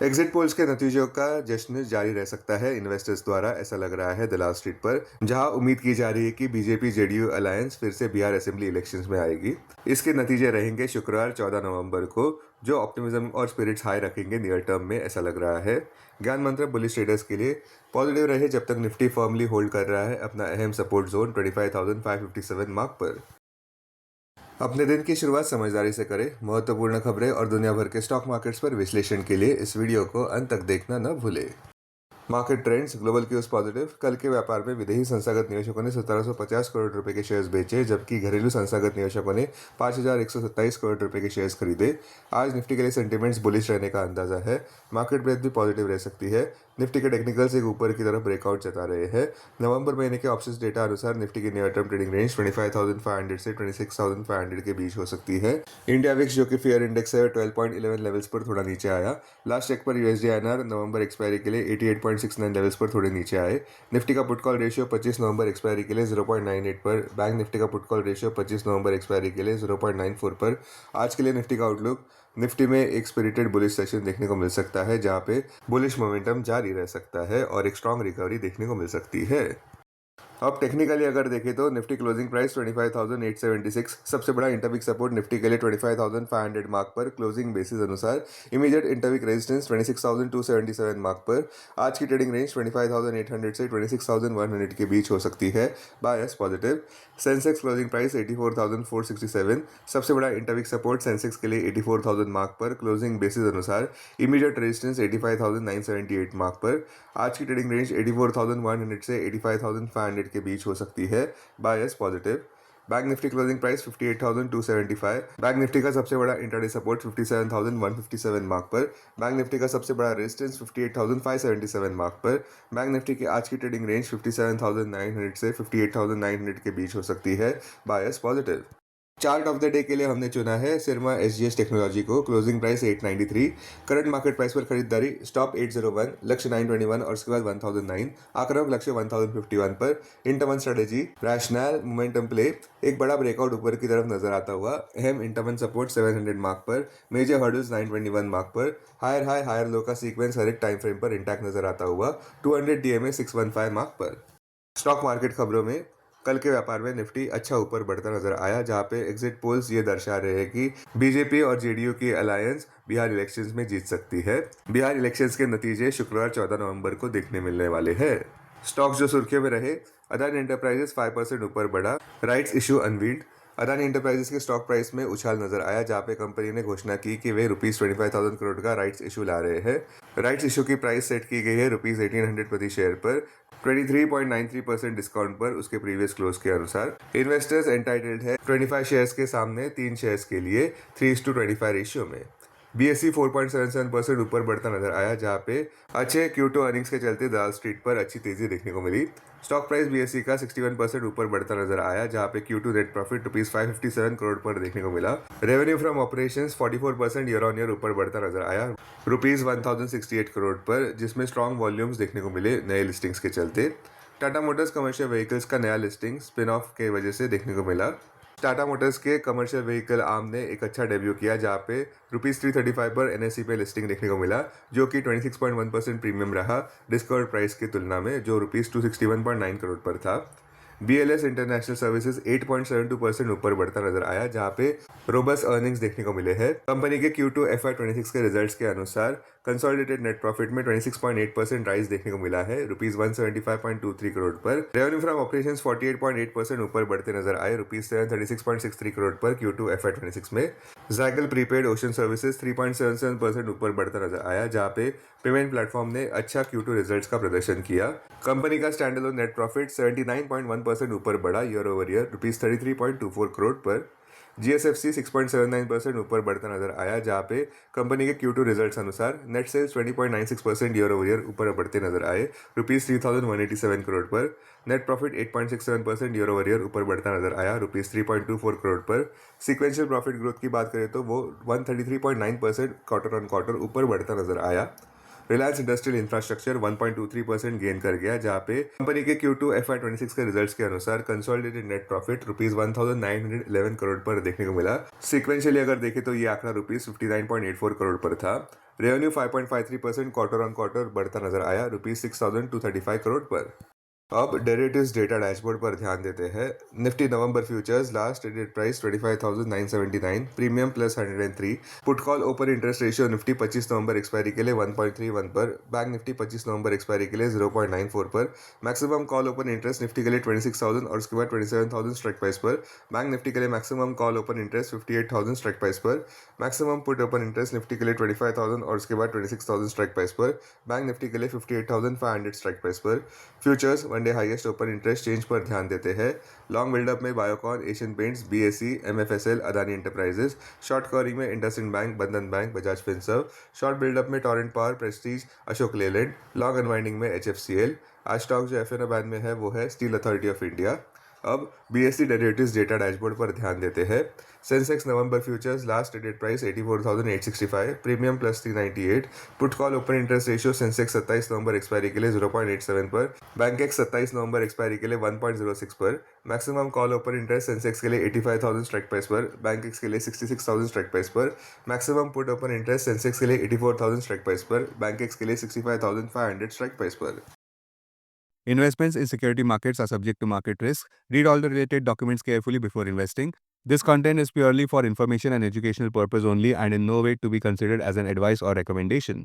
Exit polls के नतीजों का जश्न जारी रह सकता है इन्वेस्टर्स द्वारा, ऐसा लग रहा है दलाल स्ट्रीट पर, जहां उम्मीद की जा रही है कि बीजेपी जेडीयू अलायंस फिर से बिहार असेंबली इलेक्शंस में आएगी। इसके नतीजे रहेंगे शुक्रवार 14 नवंबर को, जो ऑप्टिमिज्म और स्पिरिट्स हाई रखेंगे नियर टर्म में, ऐसा लग रहा है। ज्ञान मंत्र बुलिश ट्रेडर्स के लिए पॉजिटिव रहे जब तक निफ्टी फर्मली होल्ड कर रहा है अपना अहम सपोर्ट जोन 25,557 मार्क पर। अपने दिन की शुरुआत समझदारी से करें। महत्वपूर्ण खबरें और दुनिया भर के स्टॉक मार्केट्स पर विश्लेषण के लिए इस वीडियो को अंत तक देखना न भूलें। Market trends, global cues positive. कल के व्यापार में विदेशी संस्थागत निवेशकों ने 1750 करोड़ रुपए के शेयर्स बेचे, जबकि घरेलू संस्थागत निवेशकों ने 5127 करोड़ रुपए के शेयर्स खरीदे। आज निफ्टी के लिए सेंटीमेंट्स बुलिश रहने का अंदाजा है। मार्केट ब्रेथ भी पॉजिटिव रह सकती है। निफ्टी के टेक्निकल्स एक ऊपर की तरफ ब्रेकआउट जता रहे हैं। नवंबर महीने के ऑप्शंस डेटा अनुसार निफ्टी की नियर टर्म ट्रेडिंग रेंज 25,500 से 26,500 के बीच हो सकती है। इंडिया विक्स, जो कि फेयर इंडेक्स है, 12.11 लेवल्स पर थोड़ा नीचे आया। लास्ट चेक पर यूएसडी आईएनआर नवंबर एक्सपायरी के लिए 88.69 लेवल्स पर थोड़े नीचे आए। निफ्टी का put call ratio 25 November expiry के लिए 0.98 पर। बैंक निफ्टी का put call ratio 25 November expiry के लिए 0.94 पर। आज के लिए निफ्टी का आउटलुक, निफ्टी में एक स्पिरिटेड बुलिश सेशन देखने को मिल सकता है, जहां पे बुलिश मोमेंटम जारी रह सकता है और एक स्ट्रांग रिकवरी देखने को मिल सकती है। अब टेक्निकली अगर देखें तो निफ्टी क्लोजिंग प्राइस 25,876, सबसे बड़ा इंटरवीक सपोर्ट निफ्टी के लिए 25,500 मार्क पर क्लोजिंग बेसिस अनुसार। इमीडिएट इंटरवीक रेजिस्टेंस 26,277 मार्क पर। आज की ट्रेडिंग रेंज 25,800 से 26,100 के बीच हो सकती है। Bias positive. Sensex closing price 84,467, सबसे बड़ा इंटरवीक सपोर्ट सेंसेक्स के लिए 84,000 मार्क पर क्लोजिंग बेसिस अनुसार। इमीडिएट रेजिस्टेंस 85,978 मार्क पर। आज की ट्रेडिंग रेंज 84,100 से 85,500 के बीच हो सकती है। Bias positive. Bank Nifty closing price 58,275। Bank Nifty का सबसे बड़ा इंटरडे सपोर्ट 57,157 मार्क पर। बैंक निफ्टी का सबसे बड़ा रेजिस्टेंस 58,577 मार्क पर। बैंक निफ्टी की आज की ट्रेडिंग रेंज 57,900 से 58,900 के बीच हो सकती है। Bias positive. Chart of the day के लिए हमने चुना है सिरमा एसजीएस टेक्नोलॉजी को। Closing price 893, current market price पर खरीदारी। स्टॉप 801, लक्ष्य 921 और उसके बाद 1009, आक्रामक लक्ष्य 1051 पर। इंटरवन स्ट्रेटेजी, रैशनल मोमेंटम प्ले, एक बड़ा ब्रेकआउट ऊपर की तरफ नजर आता हुआ। अहम इंटरवन सपोर्ट 700 मार्क पर। मेजर हर्डल्स 921 मार्क पर। हायर हाई हायर लो का सीक्वेंस हर एक टाइम फ्रेम पर इंटैक्ट नजर आता हुआ। 200 डीएमए 615 मार्क पर। स्टॉक मार्केट खबरों में, कल के व्यापार में निफ्टी अच्छा ऊपर बढ़ता नजर आया, जहां पे एग्जिट पोल्स ये दर्शा रहे हैं कि बीजेपी और जेडीयू की अलायंस बिहार इलेक्शंस में जीत सकती है। बिहार इलेक्शंस के नतीजे शुक्रवार 14 नवंबर को देखने मिलने वाले हैं। स्टॉक्स जो सुर्खियों में रहे, अदानी एंटरप्राइजेस 5% ऊपर बढ़ा। Rights issue unveiled. Adani enterprises के स्टॉक प्राइस में उछाल नजर आया, जहां पे कंपनी ने घोषणा की कि वे ₹25,000 करोड़ का राइट्स इशू ला रहे हैं। राइट्स इशू की प्राइस सेट की गई है ₹1800 प्रति शेयर पर, 23.93% डिस्काउंट पर उसके प्रीवियस क्लोज के अनुसार। इन्वेस्टर्स एंटाइटल्ड है 25 शेयर्स के सामने 3 शेयर्स के लिए 3:25 रेशियो में। बीएससी 4.77% ऊपर बढ़ता नजर आया, जहां पे अच्छे Q2 अर्निंग्स के चलते दलाल स्ट्रीट पर अच्छी तेजी देखने को मिली। स्टॉक प्राइस बीएससी का 61% ऊपर बढ़ता नजर आया, जहां पे Q2 नेट प्रॉफिट ₹557 करोड़ पर देखने को मिला। Revenue from operations 44% year on year ऊपर बढ़ता नजर आया, ₹1068 करोड़ पर, जिसमें स्ट्रॉन्ग वॉल्यूम्स देखने को मिले नए लिस्टिंग्स के चलते। टाटा मोटर्स कमर्शियल व्हीकल्स का नया लिस्टिंग स्पिन ऑफ के वजह से देखने को मिला। टाटा मोटर्स के कमर्शियल व्हीकल आर्म ने एक अच्छा डेब्यू किया, जहां पे ₹335 पर एनएसई पे लिस्टिंग देखने को मिला, जो कि 26.1% प्रीमियम रहा डिस्काउंट प्राइस की तुलना में, जो ₹261.9 करोड़ पर था। बीएलएस इंटरनेशनल सर्विसेज 8.72% ऊपर बढ़ता नजर आया, जहां पे रोबस्ट अर्निंग्स देखने को मिले हैं। कंपनी के Q2 FY26 के रिजल्ट्स के अनुसार कंसोलिडेटेड नेट प्रॉफिट में 26.8% राइज देखने को मिला है, ₹175.23 करोड़ पर। रेवेन्यू फ्रॉम ऑपरेशंस 48.8% ऊपर बढ़ते नजर आए, ₹736.63 करोड़ पर Q2 FY26 में। जाइकल प्रीपेड ओशन सर्विसेज 3.77% ऊपर बढ़ता नजर आया, जहां पे पेमेंट प्लेटफॉर्म ने अच्छा Q2 रिजल्ट्स का प्रदर्शन किया। कंपनी का स्टैंडअलोन नेट प्रॉफिट 79.1% ऊपर बढ़ा ईयर ओवर ईयर, ₹33.24 करोड़ पर। जीएसएफसी 6.79% ऊपर बढ़ता नजर आया, जहां पे कंपनी के Q2 रिजल्ट्स अनुसार net sales 20.96% year over year ऊपर बढ़ते नजर आए, ₹3,187 करोड़ पर। Net profit 8.67% year over year ऊपर बढ़ता नजर आया, ₹3.24 करोड़ पर। सीक्वेंशियल प्रॉफिट ग्रोथ की बात करें तो वो 133.9% क्वार्टर ऑन क्वार्टर ऊपर बढ़ता नजर आया। रिलायंस इंडस्ट्रियल इंफ्रास्ट्रक्चर 1.23% गेन कर गया, जहां पे कंपनी के Q2 FY26 के रिजल्ट्स के अनुसार consolidated net profit rupees 1911 crore पर देखने को मिला। सिक्वेंशियली अगर देखें तो ये आंकड़ा रुपीज 59.84 करोड़ पर था। रेवेन्यू 5.53% क्वार्टर ऑन क्वार्टर बढ़ता नजर आया रुपीज 6235 करोड़ पर। अब डेरिवेटिव्स डेटा डैशबोर्ड पर ध्यान देते हैं। Nifty November futures last traded price 25,979, premium plus 103। Put call open interest ratio Nifty 25 November expiry के लिए 1.31 पर, बैंक निफ्टी 25 नवंबर एक्सपायरी के लिए 0.94 पर, maximum call open interest Nifty के लिए 26,000 और उसके बाद 27,000 स्ट्राइक प्राइस पर, बैंक निफ्टी के लिए maximum call open interest 58,000 strike price पर, maximum put open interest Nifty के लिए 25,000 और उसके बाद 26,000 स्ट्राइक प्राइस पर, बैंक निफ्टी के लिए 58,500 स्ट्राइक प्राइस पर। Futures one day highest open interest change पर ध्यान देते हैं। लॉन्ग बिल्डअप में Biocon, Asian paints, BSE, MFSL, Adani enterprises. Short covering में IndusInd bank, Bandhan bank, Bajaj Finserv. Short buildup में Torrent power, Prestige, Ashok Leyland. Long unwinding में एचएफसीएल। आज स्टॉक जो एफएनओ बैन में है वो है स्टील अथॉरिटी ऑफ इंडिया। अब बीएसई डेरिवेटिव्स डेटा डैशबोर्ड पर ध्यान देते हैं। Sensex November futures last traded price 84,865, premium plus 398। Put call open interest ratio Sensex 27 November expiry के लिए 0.87 पर, बैंकेक्स 27 नवंबर एक्सपायरी के लिए 1.06 पर, maximum call open interest Sensex के लिए 85,000 स्ट्राइक प्राइस पर, बैंकेक्स के लिए 66,000 स्ट्राइक प्राइस पर, maximum put open interest Sensex के लिए 84,000 स्ट्राइक प्राइस पर, बैंकेक्स के लिए 65,500 स्ट्राइक प्राइस पर। Investments in security markets are subject to market risk. Read all the related documents carefully before investing. This content is purely for information and educational purpose only and in no way to be considered as an advice or recommendation.